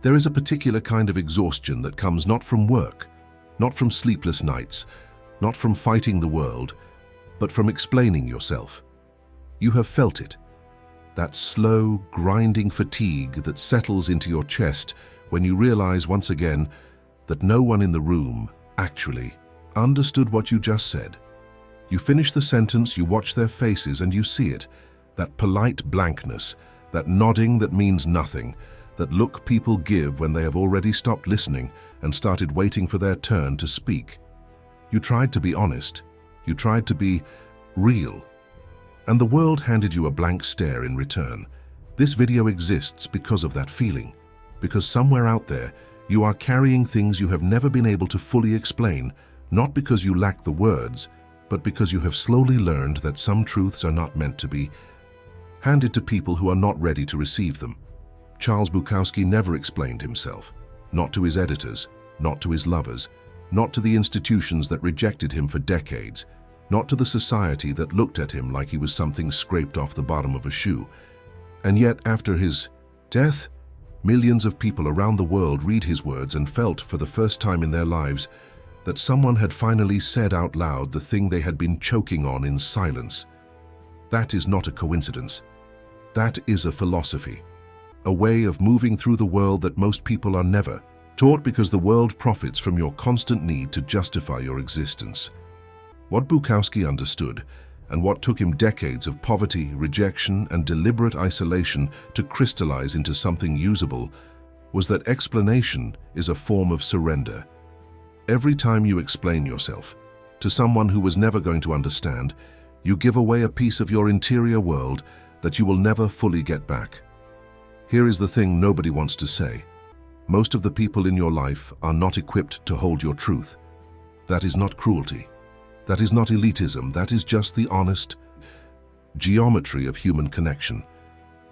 There is a particular kind of exhaustion that comes not from work, not from sleepless nights, not from fighting the world, but from explaining yourself. You have felt it. That slow, grinding fatigue that settles into your chest when you realize once again that no one in the room actually understood what you just said. You finish the sentence, you watch their faces, and you see it. That polite blankness, that nodding that means nothing, that look people give when they have already stopped listening and started waiting for their turn to speak. You tried to be honest. You tried to be real. And the world handed you a blank stare in return. This video exists because of that feeling. Because somewhere out there, you are carrying things you have never been able to fully explain, not because you lack the words, but because you have slowly learned that some truths are not meant to be handed to people who are not ready to receive them. Charles Bukowski never explained himself, not to his editors, not to his lovers, not to the institutions that rejected him for decades, not to the society that looked at him like he was something scraped off the bottom of a shoe. And yet, after his death, millions of people around the world read his words and felt for the first time in their lives that someone had finally said out loud the thing they had been choking on in silence. That is not a coincidence. That is a philosophy, a way of moving through the world that most people are never taught because the world profits from your constant need to justify your existence. What Bukowski understood, and what took him decades of poverty, rejection, and deliberate isolation to crystallize into something usable, was that explanation is a form of surrender. Every time you explain yourself to someone who was never going to understand, you give away a piece of your interior world that you will never fully get back. Here is the thing nobody wants to say. Most of the people in your life are not equipped to hold your truth. That is not cruelty. That is not elitism. That is just the honest geometry of human connection.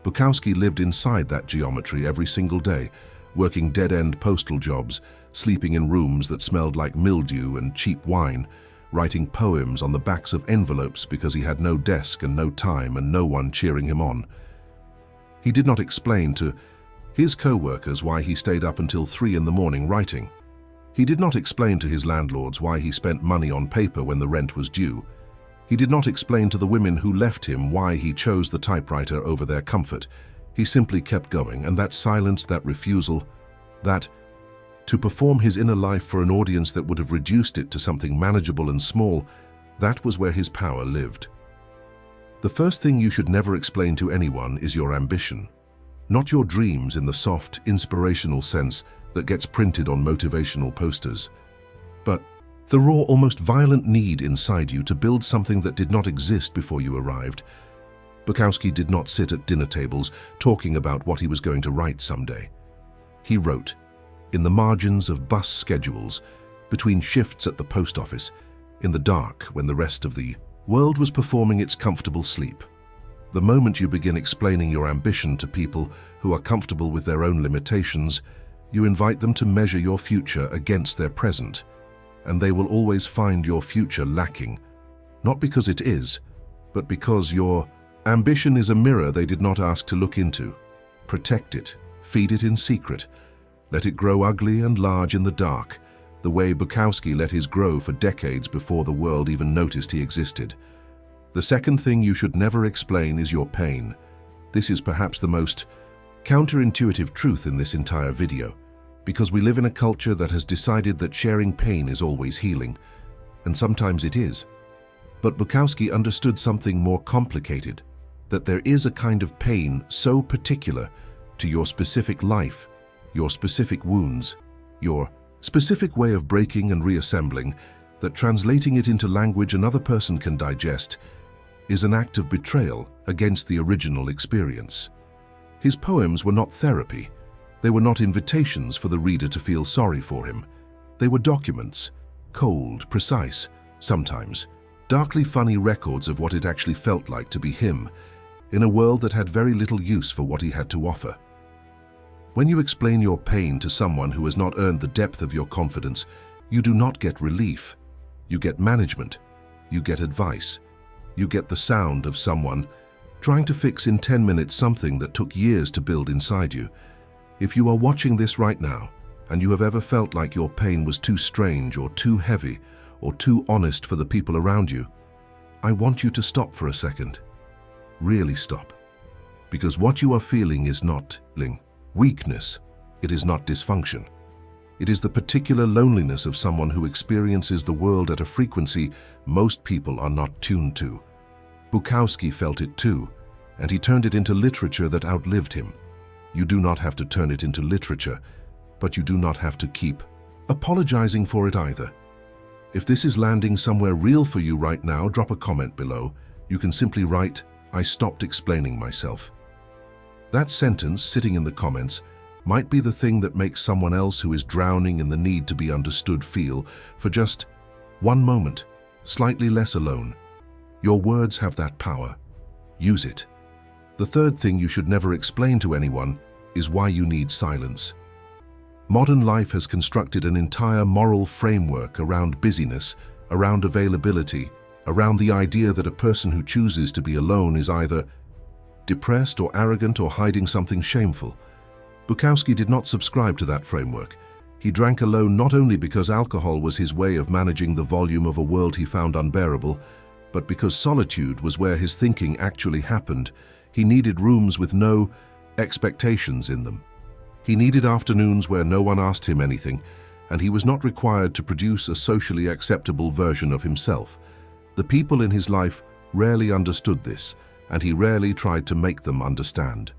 Bukowski lived inside that geometry every single day, working dead-end postal jobs, sleeping in rooms that smelled like mildew and cheap wine, writing poems on the backs of envelopes because he had no desk and no time and no one cheering him on. He did not explain to his co-workers why he stayed up until 3 in the morning writing. He did not explain to his landlords why he spent money on paper when the rent was due. He did not explain to the women who left him why he chose the typewriter over their comfort. He simply kept going, and that silence, that refusal, that to perform his inner life for an audience that would have reduced it to something manageable and small, that was where his power lived. The first thing you should never explain to anyone is your ambition. Not your dreams in the soft, inspirational sense that gets printed on motivational posters, but the raw, almost violent need inside you to build something that did not exist before you arrived. Bukowski did not sit at dinner tables talking about what he was going to write someday. He wrote, in the margins of bus schedules, between shifts at the post office, in the dark when the rest of the world was performing its comfortable sleep. The moment you begin explaining your ambition to people who are comfortable with their own limitations, you invite them to measure your future against their present, and they will always find your future lacking, not because it is, but because your ambition is a mirror they did not ask to look into. Protect it, feed it in secret, let it grow ugly and large in the dark, the way Bukowski let his grow for decades before the world even noticed he existed. The second thing you should never explain is your pain. This is perhaps the most counterintuitive truth in this entire video, because we live in a culture that has decided that sharing pain is always healing, and sometimes it is. But Bukowski understood something more complicated, that there is a kind of pain so particular to your specific life, your specific wounds, your specific way of breaking and reassembling, that translating it into language another person can digest is an act of betrayal against the original experience. His poems were not therapy. They were not invitations for the reader to feel sorry for him. They were documents, cold, precise, sometimes darkly funny records of what it actually felt like to be him in a world that had very little use for what he had to offer. When you explain your pain to someone who has not earned the depth of your confidence, you do not get relief. You get management. You get advice. You get the sound of someone trying to fix in 10 minutes something that took years to build inside you. If you are watching this right now, and you have ever felt like your pain was too strange or too heavy or too honest for the people around you, I want you to stop for a second. Really stop. Because what you are feeling is not weakness. It is not dysfunction. It is the particular loneliness of someone who experiences the world at a frequency most people are not tuned to. Bukowski felt it too, and he turned it into literature that outlived him. You do not have to turn it into literature, but you do not have to keep apologizing for it either. If this is landing somewhere real for you right now, drop a comment below. You can simply write, "I stopped explaining myself." That sentence sitting in the comments might be the thing that makes someone else who is drowning in the need to be understood feel, for just one moment, slightly less alone. Your words have that power. Use it. The third thing you should never explain to anyone is why you need silence. Modern life has constructed an entire moral framework around busyness, around availability, around the idea that a person who chooses to be alone is either depressed or arrogant or hiding something shameful. Bukowski did not subscribe to that framework. He drank alone not only because alcohol was his way of managing the volume of a world he found unbearable, but because solitude was where his thinking actually happened. He needed rooms with no expectations in them. He needed afternoons where no one asked him anything, and he was not required to produce a socially acceptable version of himself. The people in his life rarely understood this, and he rarely tried to make them understand.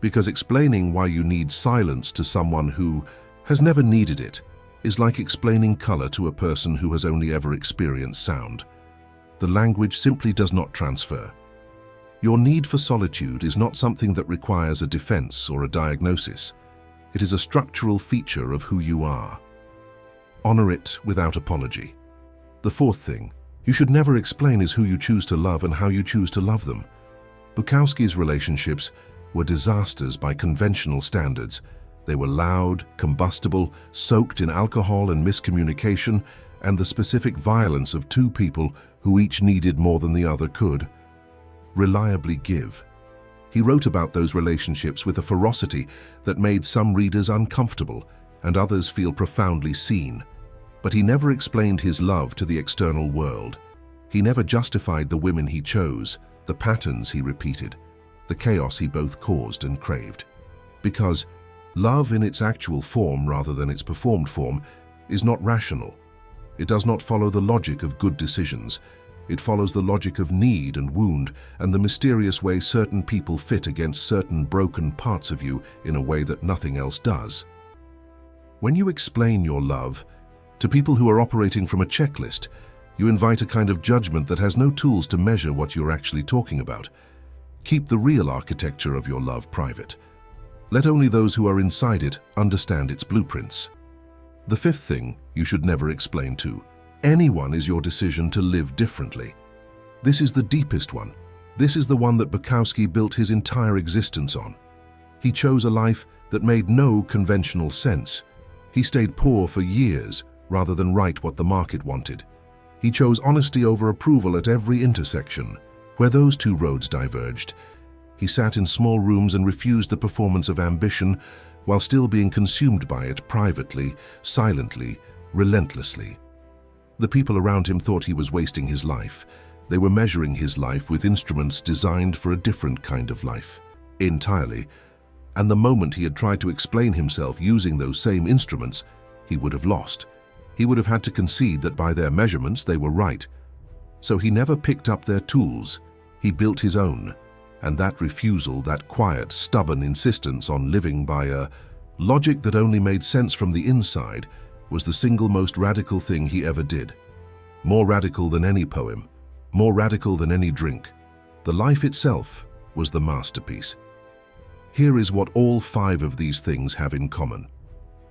Because explaining why you need silence to someone who has never needed it is like explaining color to a person who has only ever experienced sound. The language simply does not transfer. Your need for solitude is not something that requires a defense or a diagnosis. It is a structural feature of who you are. Honor it without apology. The fourth thing you should never explain is who you choose to love and how you choose to love them. Bukowski's relationships were disasters by conventional standards. They were loud, combustible, soaked in alcohol and miscommunication, and the specific violence of two people who each needed more than the other could reliably give. He wrote about those relationships with a ferocity that made some readers uncomfortable and others feel profoundly seen. But he never explained his love to the external world. He never justified the women he chose, the patterns he repeated, the chaos he both caused and craved. Because love in its actual form rather than its performed form is not rational. It does not follow the logic of good decisions. It follows the logic of need and wound and the mysterious way certain people fit against certain broken parts of you in a way that nothing else does. When you explain your love to people who are operating from a checklist, you invite a kind of judgment that has no tools to measure what you're actually talking about. Keep the real architecture of your love private. Let only those who are inside it understand its blueprints. The fifth thing you should never explain to anyone is your decision to live differently. This is the deepest one. This is the one that Bukowski built his entire existence on. He chose a life that made no conventional sense. He stayed poor for years rather than write what the market wanted. He chose honesty over approval at every intersection. Where those two roads diverged, he sat in small rooms and refused the performance of ambition while still being consumed by it privately, silently, relentlessly. The people around him thought he was wasting his life. They were measuring his life with instruments designed for a different kind of life, entirely. And the moment he had tried to explain himself using those same instruments, he would have lost. He would have had to concede that by their measurements they were right. So he never picked up their tools. He built his own. And that refusal, that quiet, stubborn insistence on living by a logic that only made sense from the inside, was the single most radical thing he ever did. More radical than any poem, more radical than any drink. The life itself was the masterpiece. Here is what all 5 of these things have in common.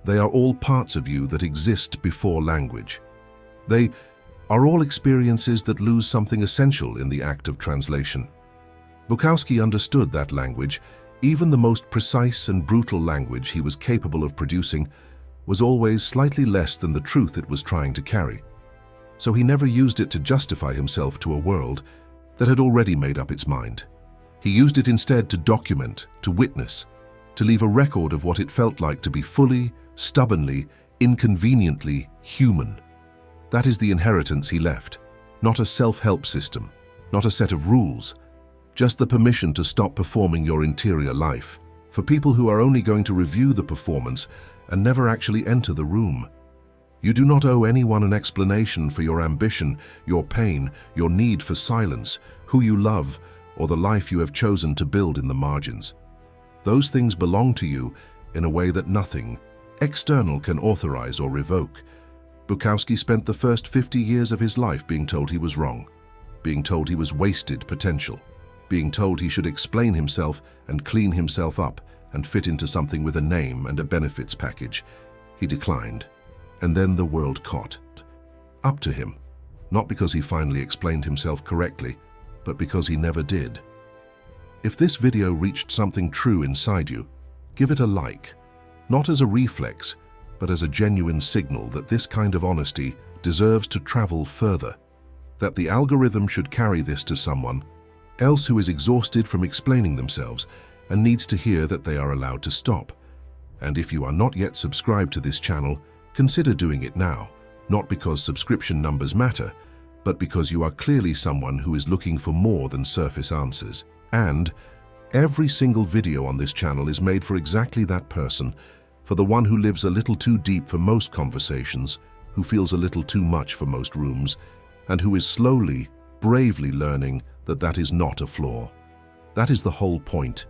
They are all parts of you that exist before language. They are all experiences that lose something essential in the act of translation. Bukowski understood that language. Even the most precise and brutal language he was capable of producing was always slightly less than the truth it was trying to carry. So he never used it to justify himself to a world that had already made up its mind. He used it instead to document, to witness, to leave a record of what it felt like to be fully, stubbornly, inconveniently human. That is the inheritance he left, not a self-help system, not a set of rules, just the permission to stop performing your interior life, for people who are only going to review the performance and never actually enter the room. You do not owe anyone an explanation for your ambition, your pain, your need for silence, who you love, or the life you have chosen to build in the margins. Those things belong to you in a way that nothing external can authorize or revoke. Bukowski spent the first 50 years of his life being told he was wrong, being told he was wasted potential, being told he should explain himself and clean himself up and fit into something with a name and a benefits package. He declined. And then the world caught up to him, not because he finally explained himself correctly, but because he never did. If this video reached something true inside you, give it a like, not as a reflex, but as a genuine signal that this kind of honesty deserves to travel further, that the algorithm should carry this to someone else who is exhausted from explaining themselves and needs to hear that they are allowed to stop. And if you are not yet subscribed to this channel, consider doing it now, not because subscription numbers matter, but because you are clearly someone who is looking for more than surface answers. And every single video on this channel is made for exactly that person, for the one who lives a little too deep for most conversations, who feels a little too much for most rooms, and who is slowly, bravely learning that that is not a flaw. That is the whole point.